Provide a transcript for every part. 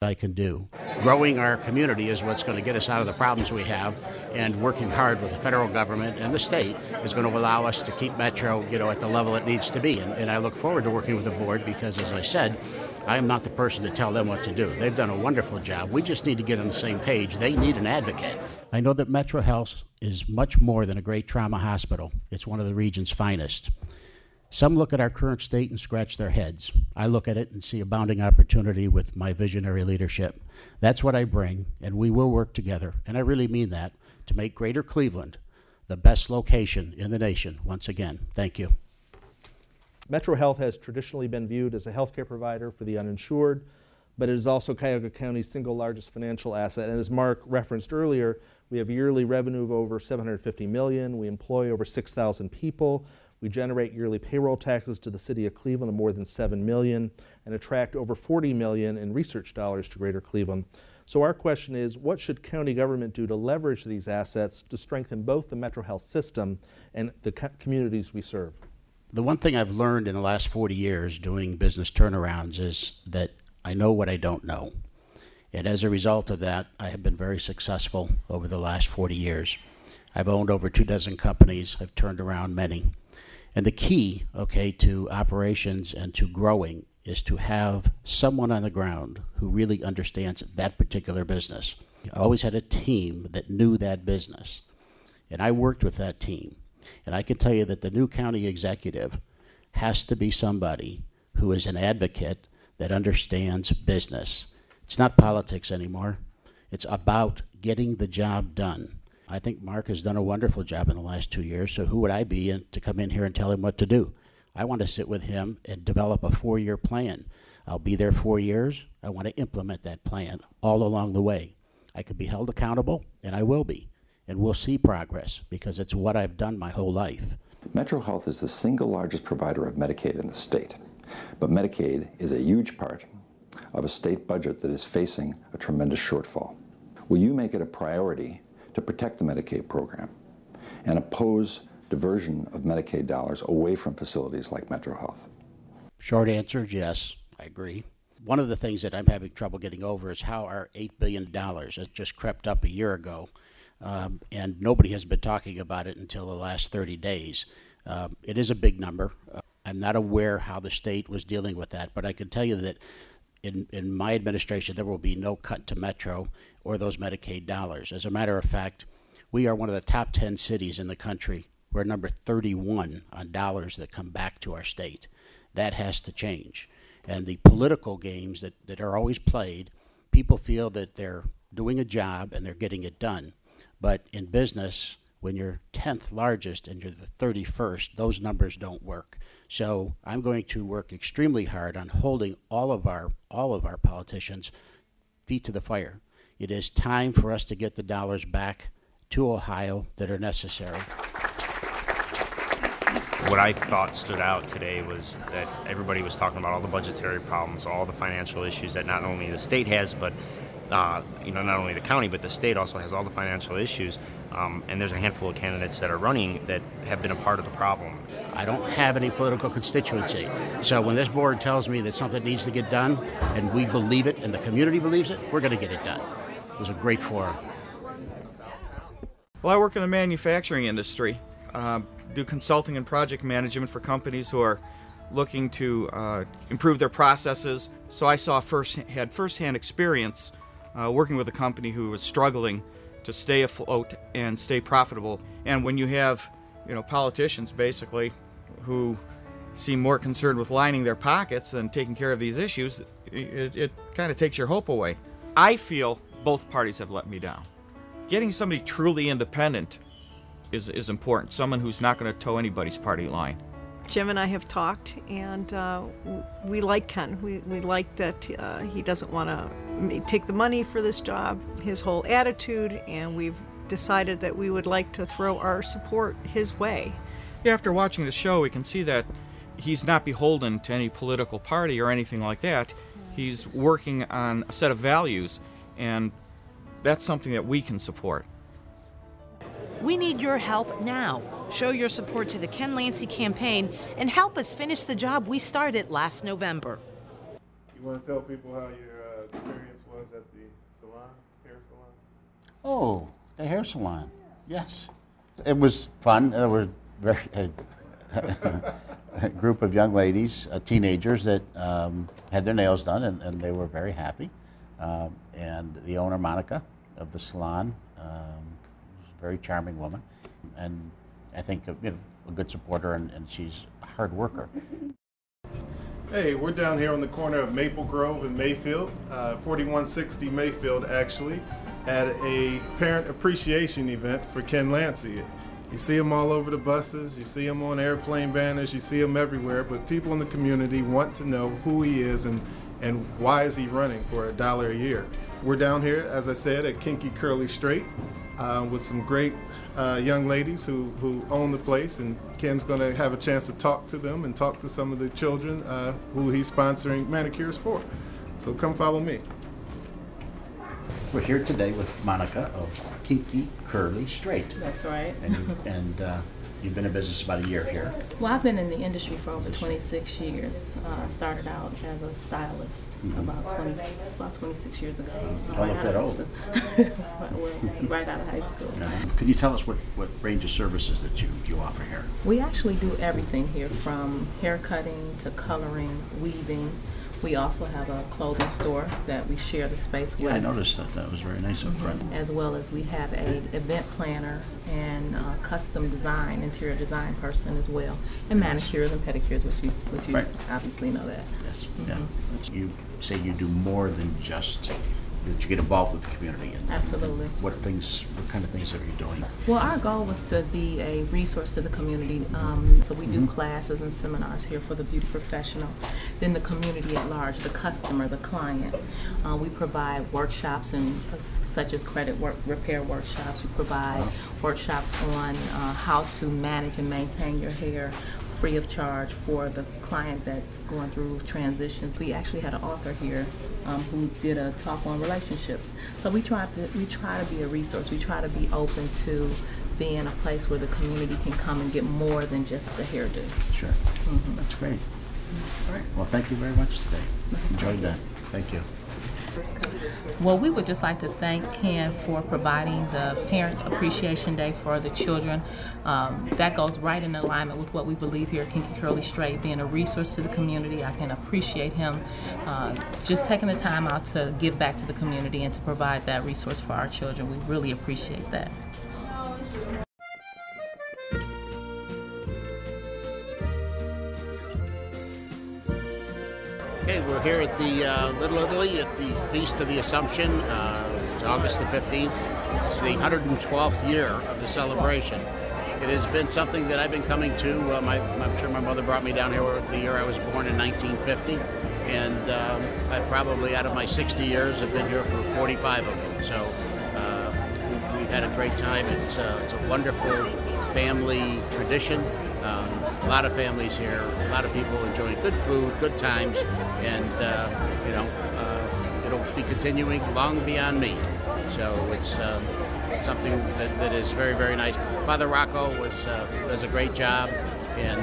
I can do. Growing our community is what's going to get us out of the problems we have, and working hard with the federal government and the state is going to allow us to keep Metro, at the level it needs to be. And I look forward to working with the board because, as I said, I am not the person to tell them what to do. They've done a wonderful job. We just need to get on the same page. They need an advocate. I know that MetroHealth is much more than a great trauma hospital. It's one of the region's finest. Some look at our current state and scratch their heads. I look at it and see abounding opportunity with my visionary leadership. That's what I bring, and we will work together, and I really mean that, to make Greater Cleveland the best location in the nation once again. Thank you. MetroHealth has traditionally been viewed as a healthcare provider for the uninsured, but it is also Cuyahoga County's single largest financial asset. And as Mark referenced earlier, we have yearly revenue of over $750 million. We employ over 6,000 people. We generate yearly payroll taxes to the city of Cleveland of more than $7 million and attract over $40 million in research dollars to Greater Cleveland. So our question is, what should county government do to leverage these assets to strengthen both the MetroHealth system and the communities we serve? The one thing I've learned in the last 40 years doing business turnarounds is that I know what I don't know. And as a result of that, I have been very successful over the last 40 years. I've owned over 24 companies. I've turned around many. And the key, to operations and to growing is to have someone on the ground who really understands that particular business. I always had a team that knew that business, and I worked with that team. And I can tell you that the new county executive has to be somebody who is an advocate that understands business. It's not politics anymore. It's about getting the job done. I think Mark has done a wonderful job in the last 2 years, so who would I be to come in here and tell him what to do? I want to sit with him and develop a 4-year plan. I'll be there 4 years. I want to implement that plan all along the way. I can be held accountable, and I will be. And we'll see progress because it's what I've done my whole life. MetroHealth is the single largest provider of Medicaid in the state. But Medicaid is a huge part of a state budget that is facing a tremendous shortfall. Will you make it a priority to protect the Medicaid program and oppose diversion of Medicaid dollars away from facilities like MetroHealth? Short answer is yes, I agree. One of the things that I'm having trouble getting over is how our $8 billion has just crept up a year ago, and nobody has been talking about it until the last 30 days. It is a big number. I'm not aware how the state was dealing with that, but I can tell you that in my administration, there will be no cut to Metro or those Medicaid dollars. As a matter of fact, we are one of the top 10 cities in the country. We're number 31 on dollars that come back to our state. That has to change. And the political games that are always played, people feel that they're doing a job and they're getting it done. But in business, when you're 10th largest and you're the 31st, those numbers don't work. So I'm going to work extremely hard on holding all of our politicians' feet to the fire. It is time for us to get the dollars back to Ohio that are necessary. What I thought stood out today was that everybody was talking about all the budgetary problems, all the financial issues that not only the state has, but not only the county, but the state also has all the financial issues. And there's a handful of candidates that are running that have been a part of the problem. I don't have any political constituency. So when this board tells me that something needs to get done, and we believe it, and the community believes it, we're going to get it done. It was a great forum. Well, I work in the manufacturing industry. Do consulting and project management for companies who are looking to improve their processes. So I had firsthand experience working with a company who was struggling to stay afloat and stay profitable. And when you have, politicians basically who seem more concerned with lining their pockets than taking care of these issues, it kind of takes your hope away. I feel both parties have let me down. Getting somebody truly independent is important, someone who's not going to toe anybody's party line. Jim and I have talked, and we like Ken. We like that he doesn't want to take the money for this job, his whole attitude, and we've decided that we would like to throw our support his way. Yeah, after watching the show, we can see that he's not beholden to any political party or anything like that. He's working on a set of values, and that's something that we can support. We need your help now. Show your support to the Ken Lanci campaign and help us finish the job we started last November. You want to tell people how your experience was was at the salon, hair salon. Oh, the hair salon. Yes. It was fun. There were a group of young ladies, teenagers, that had their nails done, and they were very happy. And the owner, Monica, of the salon, was a very charming woman, and I think a good supporter, and she's a hard worker. Hey, we're down here on the corner of Maple Grove and Mayfield, 4160 Mayfield actually, at a parent appreciation event for Ken Lanci. You see him all over the buses, you see him on airplane banners, you see him everywhere, but people in the community want to know who he is and why is he running for $1 a year. We're down here, as I said, at Kinky Curly Straight with some great young ladies who own the place, and Ken's going to have a chance to talk to them and talk to some of the children who he's sponsoring manicures for. So come follow me. We're here today with Monica of Kinky Curly Straight. That's right. And you've been in business about a year here. Well, I've been in the industry for over 26 years. Started out as a stylist about 26 years ago. Don't look that old. Right out of high school. Can you tell us what range of services that you offer here? We actually do everything here, from hair cutting to coloring, weaving. We also have a clothing store that we share the space with. Yeah, I noticed that. That was very nice up front. As well as we have an event planner and custom design, interior design person as well, and manicures and pedicures, which you Right. obviously know that. Yes. Yeah. You say you do more than just that you get involved with the community. And Absolutely. What kind of things are you doing? Well, our goal was to be a resource to the community. So we do classes and seminars here for the beauty professional. Then the community at large, the customer, the client. We provide workshops such as credit repair workshops. We provide workshops on how to manage and maintain your hair free of charge for the client that's going through transitions. We actually had an author here who did a talk on relationships. So we try to be a resource. We try to be open to being a place where the community can come and get more than just the hairdo. Sure. That's great. All right. Well, thank you very much today. Enjoyed that. Thank you. Well, we would just like to thank Ken for providing the Parent Appreciation Day for the children. That goes right in alignment with what we believe here at Kinky Curly Straight, being a resource to the community. I can appreciate him just taking the time out to give back to the community and to provide that resource for our children. We really appreciate that. Okay, we're here at the Little Italy at the Feast of the Assumption. It's August the 15th. It's the 112th year of the celebration. It has been something that I've been coming to. I'm sure my mother brought me down here the year I was born in 1950. And I probably, out of my 60 years, have been here for 45 of them. So we've had a great time. It's a wonderful family tradition. A lot of families here, a lot of people enjoying good food, good times, and it'll be continuing long beyond me. So it's something that is very, very nice. Father Rocco does a great job, and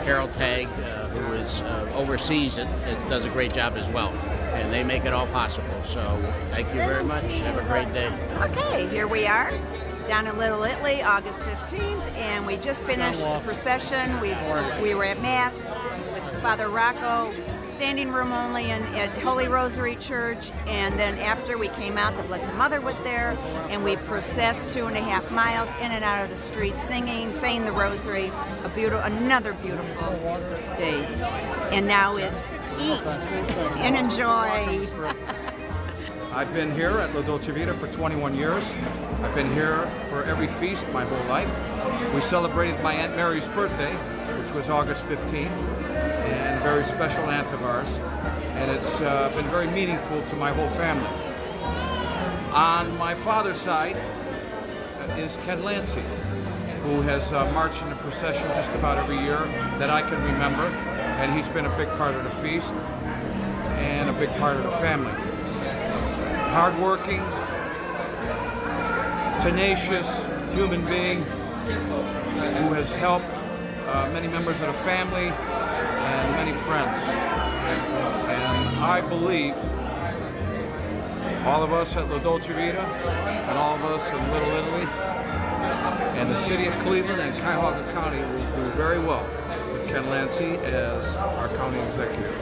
Carol Tagg, who is overseas, it does a great job as well. And they make it all possible. So thank you very much. Have a great day. Okay, here we are. Down in Little Italy, August 15th, and we just finished the procession. We were at Mass with Father Rocco, standing room only at Holy Rosary Church, and then after we came out, the Blessed Mother was there, and we processed 2.5 miles in and out of the streets, singing, saying the Rosary. Another beautiful day. And now it's eat and enjoy. I've been here at La Dolce Vita for 21 years. I've been here for every feast my whole life. We celebrated my Aunt Mary's birthday, which was August 15th, and a very special aunt of ours. And it's been very meaningful to my whole family. On my father's side is Ken Lanci, who has marched in a procession just about every year that I can remember. And he's been a big part of the feast and a big part of the family. Hardworking, tenacious human being who has helped many members of the family and many friends. And I believe All of us at La Dolce Vita and all of us in Little Italy and the city of Cleveland and Cuyahoga County will do very well with Ken Lanci as our county executive.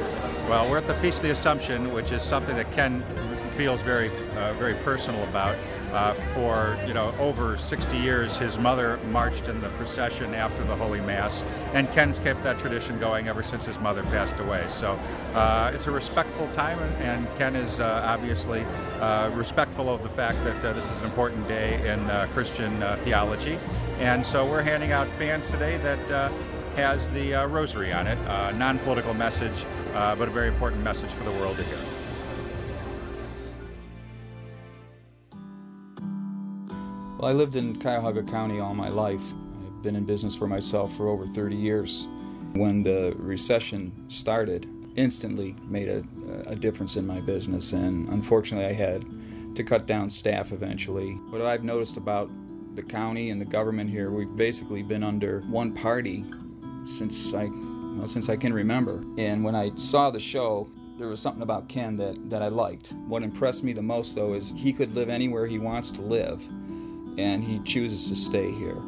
Well, we're at the Feast of the Assumption, which is something that Ken feels very personal about. For over 60 years, his mother marched in the procession after the Holy Mass, and Ken's kept that tradition going ever since his mother passed away. So it's a respectful time, and Ken is obviously respectful of the fact that this is an important day in Christian theology. And so we're handing out fans today that has the rosary on it, a non-political message, but a very important message for the world to hear. Well, I lived in Cuyahoga County all my life. I've been in business for myself for over 30 years. When the recession started, instantly made a difference in my business, and unfortunately I had to cut down staff eventually. What I've noticed about the county and the government here, we've basically been under one party since I can remember. And when I saw the show, there was something about Ken that I liked. What impressed me the most, though, is he could live anywhere he wants to live, and he chooses to stay here.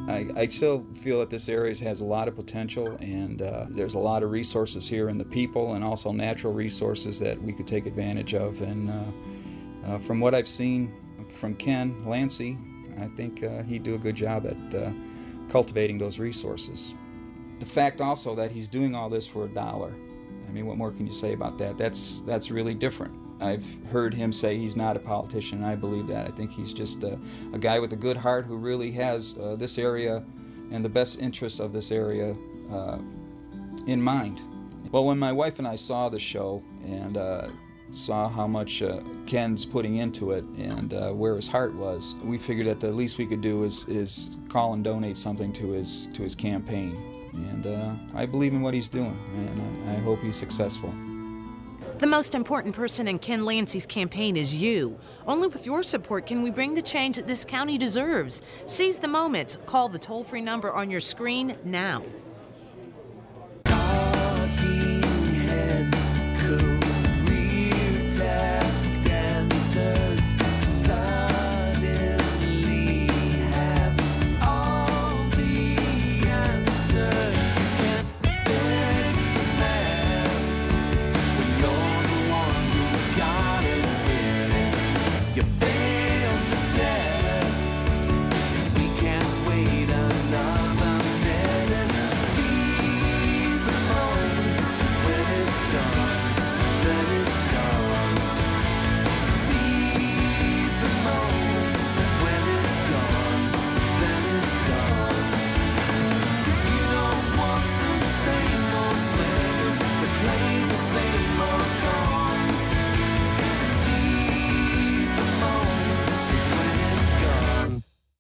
I still feel that this area has a lot of potential, and there's a lot of resources here in the people and also natural resources that we could take advantage of. And from what I've seen from Ken Lanci, I think he'd do a good job at cultivating those resources. The fact also that he's doing all this for $1. I mean, what more can you say about that? That's really different. I've heard him say he's not a politician, and I believe that. I think he's just a guy with a good heart who really has this area and the best interests of this area in mind. Well, when my wife and I saw the show and saw how much Ken's putting into it and where his heart was, we figured that the least we could do is call and donate something to his campaign. And I believe in what he's doing, and I hope he's successful. The most important person in Ken Lanci's campaign is you. Only with your support can we bring the change that this county deserves. Seize the moment. Call the toll-free number on your screen now.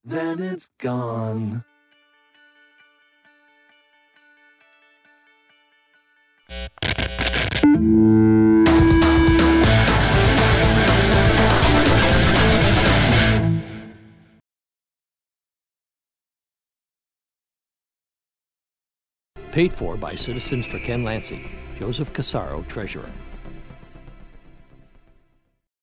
Then it's gone. Paid for by Citizens for Ken Lanci. Joseph Casaro, Treasurer.